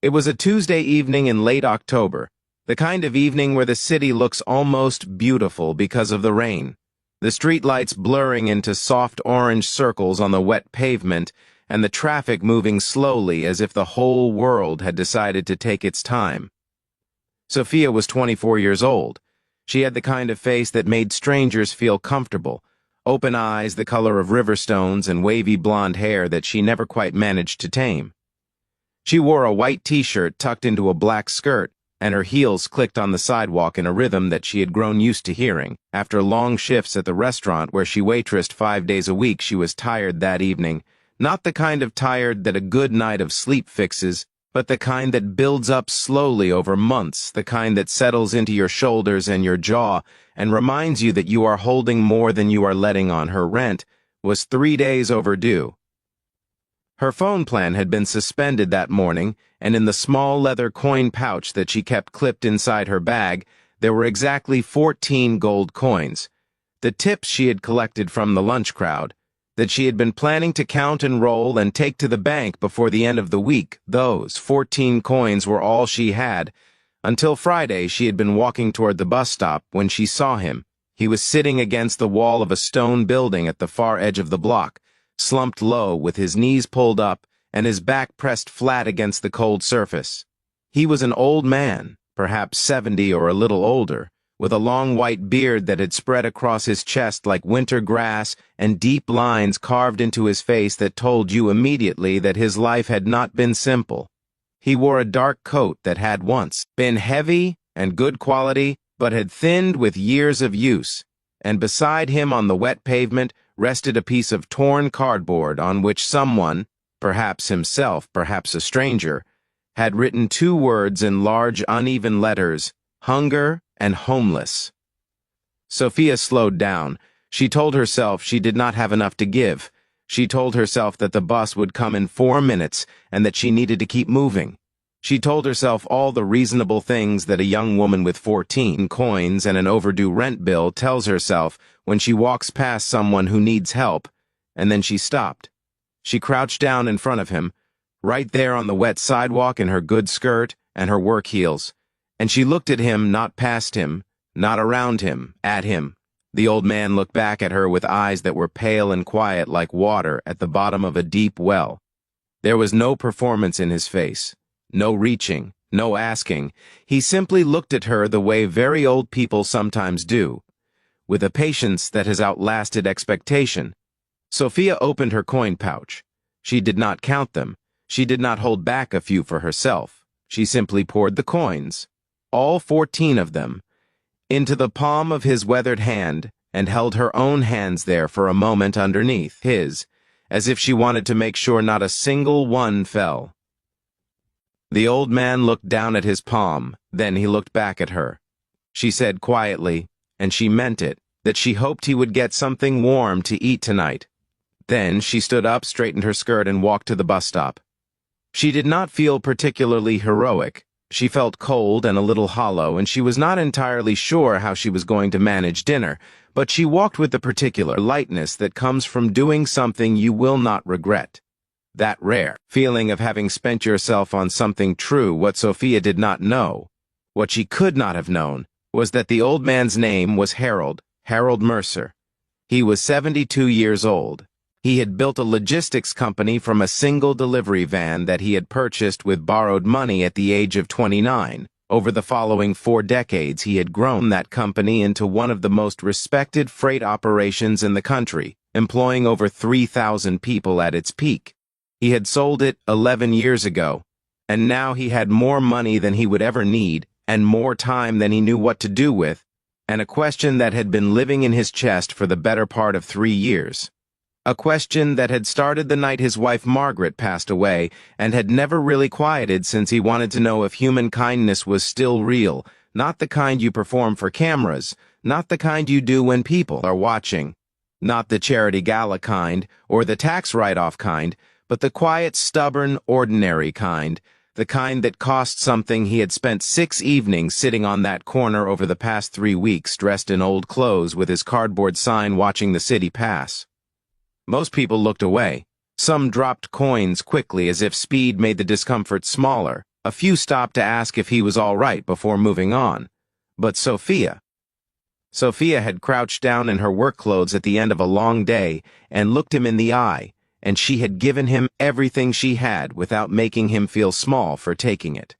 It was a Tuesday evening in late October, the kind of evening where the city looks almost beautiful because of the rain, the streetlights blurring into soft orange circles on the wet pavement, and the traffic moving slowly as if the whole world had decided to take its time. Sophia was 24 years old. She had the kind of face that made strangers feel comfortable, open eyes the color of river stones, and wavy blonde hair that she never quite managed to tame. She wore a white t-shirt tucked into a black skirt, and her heels clicked on the sidewalk in a rhythm that she had grown used to hearing. After long shifts at the restaurant where she waitressed 5 days a week, she was tired that evening. Not the kind of tired that a good night of sleep fixes, but the kind that builds up slowly over months, the kind that settles into your shoulders and your jaw and reminds you that you are holding more than you are letting on. Her rent was 3 days overdue. Her phone plan had been suspended that morning, and in the small leather coin pouch that she kept clipped inside her bag, there were exactly 14 gold coins, the tips she had collected from the lunch crowd, that she had been planning to count and roll and take to the bank before the end of the week. Those 14 coins were all she had. Until Friday, she had been walking toward the bus stop when she saw him. He was sitting against the wall of a stone building at the far edge of the block, slumped low with his knees pulled up and his back pressed flat against the cold surface. He was an old man, perhaps 70 or a little older, with a long white beard that had spread across his chest like winter grass and deep lines carved into his face that told you immediately that his life had not been simple. He wore a dark coat that had once been heavy and good quality, but had thinned with years of use, and beside him on the wet pavement rested a piece of torn cardboard on which someone, perhaps himself, perhaps a stranger, had written 2 words in large uneven letters: hunger and homeless. Sophia slowed down. She told herself she did not have enough to give. She told herself that the bus would come in 4 minutes and that she needed to keep moving. She told herself all the reasonable things that a young woman with 14 coins and an overdue rent bill tells herself when she walks past someone who needs help, and then she stopped. She crouched down in front of him, right there on the wet sidewalk in her good skirt and her work heels, and she looked at him, not past him, not around him, at him. The old man looked back at her with eyes that were pale and quiet like water at the bottom of a deep well. There was no performance in his face. No reaching, no asking. He simply looked at her the way very old people sometimes do, with a patience that has outlasted expectation. Sophia opened her coin pouch. She did not count them. She did not hold back a few for herself. She simply poured the coins, all 14 of them, into the palm of his weathered hand and held her own hands there for a moment underneath his, as if she wanted to make sure not a single one fell. The old man looked down at his palm, then he looked back at her. She said quietly, and she meant it, that she hoped he would get something warm to eat tonight. Then she stood up, straightened her skirt, and walked to the bus stop. She did not feel particularly heroic. She felt cold and a little hollow, and she was not entirely sure how she was going to manage dinner, but she walked with the particular lightness that comes from doing something you will not regret. That rare feeling of having spent yourself on something true. What Sophia did not know, what she could not have known, was that the old man's name was Harold Mercer. He was 72 years old. He had built a logistics company from a single delivery van that he had purchased with borrowed money at the age of 29. Over the following 4 decades, he had grown that company into one of the most respected freight operations in the country, employing over 3,000 people at its peak. He had sold it 11 years ago, and now he had more money than he would ever need, and more time than he knew what to do with, and a question that had been living in his chest for the better part of 3 years. A question that had started the night his wife Margaret passed away, and had never really quieted since he wanted to know if human kindness was still real, not the kind you perform for cameras, not the kind you do when people are watching, not the charity gala kind, or the tax write-off kind, but the quiet, stubborn, ordinary kind, the kind that cost something. He had spent 6 evenings sitting on that corner over the past 3 weeks, dressed in old clothes with his cardboard sign watching the city pass. Most people looked away. Some dropped coins quickly as if speed made the discomfort smaller. A few stopped to ask if he was all right before moving on. But Sophia had crouched down in her work clothes at the end of a long day and looked him in the eye, and she had given him everything she had without making him feel small for taking it.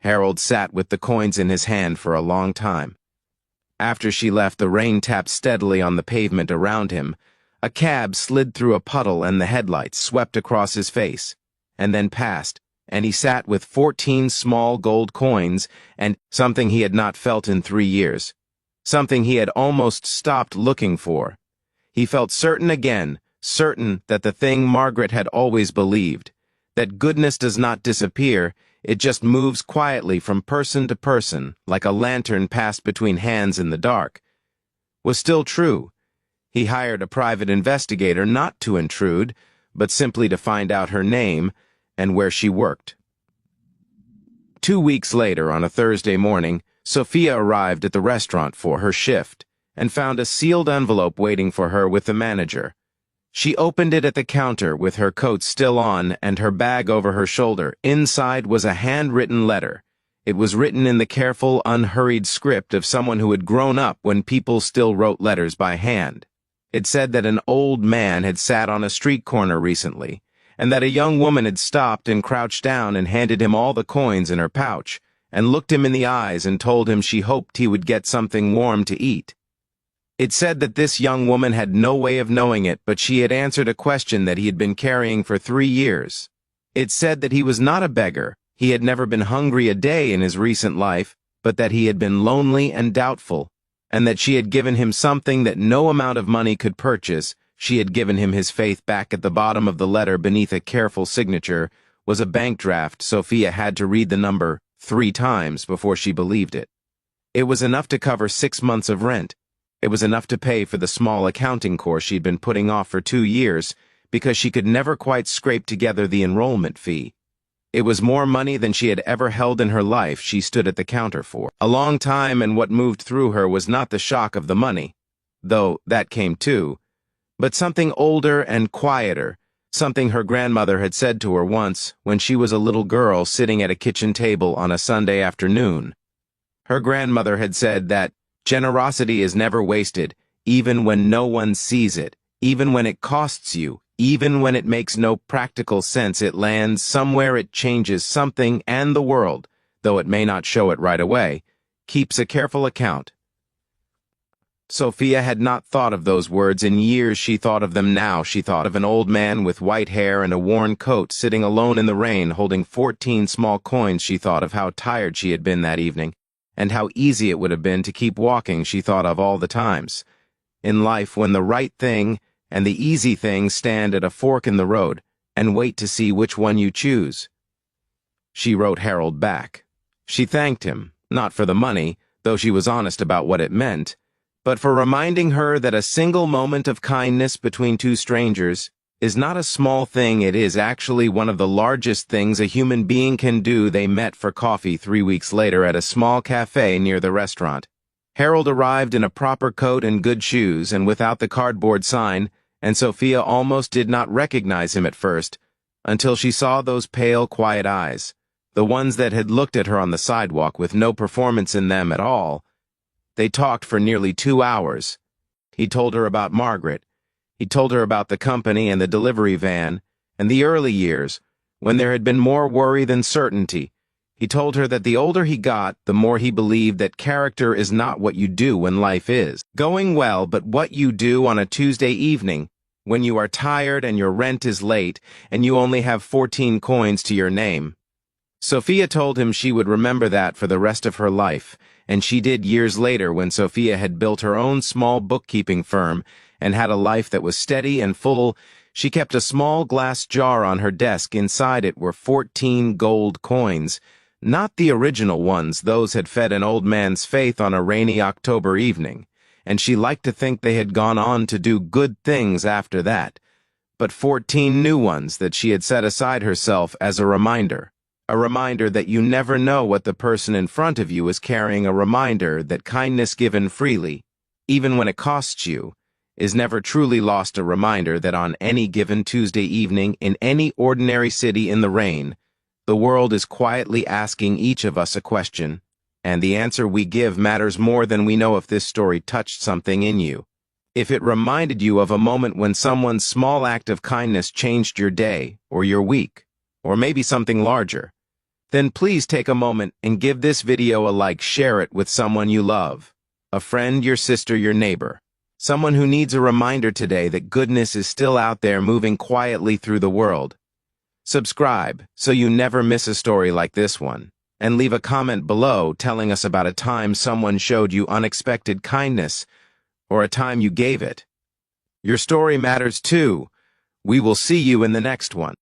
Harold sat with the coins in his hand for a long time. After she left, the rain tapped steadily on the pavement around him. A cab slid through a puddle and the headlights swept across his face, and then passed, and he sat with 14 small gold coins and something he had not felt in 3 years. Something he had almost stopped looking for. He felt certain again, certain that the thing Margaret had always believed, that goodness does not disappear, it just moves quietly from person to person, like a lantern passed between hands in the dark, was still true. He hired a private investigator not to intrude, but simply to find out her name and where she worked. 2 weeks later, on a Thursday morning, Sophia arrived at the restaurant for her shift and found a sealed envelope waiting for her with the manager. She opened it at the counter with her coat still on and her bag over her shoulder. Inside was a handwritten letter. It was written in the careful, unhurried script of someone who had grown up when people still wrote letters by hand. It said that an old man had sat on a street corner recently, and that a young woman had stopped and crouched down and handed him all the coins in her pouch, and looked him in the eyes and told him she hoped he would get something warm to eat. It said that this young woman had no way of knowing it, but she had answered a question that he had been carrying for 3 years. It said that he was not a beggar, he had never been hungry a day in his recent life, but that he had been lonely and doubtful, and that she had given him something that no amount of money could purchase. She had given him his faith back. At the bottom of the letter, beneath a careful signature, was a bank draft. Sophia had to read the number 3 times before she believed it. It was enough to cover 6 months of rent. It was enough to pay for the small accounting course she'd been putting off for 2 years because she could never quite scrape together the enrollment fee. It was more money than she had ever held in her life. She stood at the counter for a long time, and what moved through her was not the shock of the money, though that came too, but something older and quieter, something her grandmother had said to her once when she was a little girl sitting at a kitchen table on a Sunday afternoon. Her grandmother had said that generosity is never wasted, even when no one sees it, even when it costs you, even when it makes no practical sense. It lands somewhere, it changes something and the world, though it may not show it right away, keeps a careful account. Sophia had not thought of those words in years. She thought of them now. She thought of an old man with white hair and a worn coat sitting alone in the rain holding 14 small coins. She thought of how tired she had been that evening, and how easy it would have been to keep walking. She thought of all the times in life when the right thing and the easy thing stand at a fork in the road and wait to see which one you choose. She wrote Harold back. She thanked him, not for the money, though she was honest about what it meant, but for reminding her that a single moment of kindness between 2 strangers is not a small thing. It is actually one of the largest things a human being can do. They met for coffee 3 weeks later at a small cafe near the restaurant. Harold arrived in a proper coat and good shoes and without the cardboard sign, and Sophia almost did not recognize him at first, until she saw those pale, quiet eyes, the ones that had looked at her on the sidewalk with no performance in them at all. They talked for nearly 2 hours. He told her about Margaret. He told her about the company and the delivery van, and the early years, when there had been more worry than certainty. He told her that the older he got, the more he believed that character is not what you do when life is going well, but what you do on a Tuesday evening, when you are tired and your rent is late, and you only have 14 coins to your name. Sophia told him she would remember that for the rest of her life, and she did years later when Sophia had built her own small bookkeeping firm and had a life that was steady and full. She kept a small glass jar on her desk. Inside it were 14 gold coins, not the original ones. Those had fed an old man's faith on a rainy October evening, and she liked to think they had gone on to do good things after that, but 14 new ones that she had set aside herself as a reminder that you never know what the person in front of you is carrying, a reminder that kindness given freely, even when it costs you, is never truly lost, a reminder that on any given Tuesday evening in any ordinary city in the rain, The world is quietly asking each of us a question, and the answer we give matters more than we know if this story touched something in you. If it reminded you of a moment when someone's small act of kindness changed your day, or your week, or maybe something larger, then please take a moment and give this video a like. Share it with someone you love, a friend, your sister, your neighbor, someone who needs a reminder today that goodness is still out there moving quietly through the world. Subscribe so you never miss a story like this one, and leave a comment below telling us about a time someone showed you unexpected kindness or a time you gave it. Your story matters too. We will see you in the next one.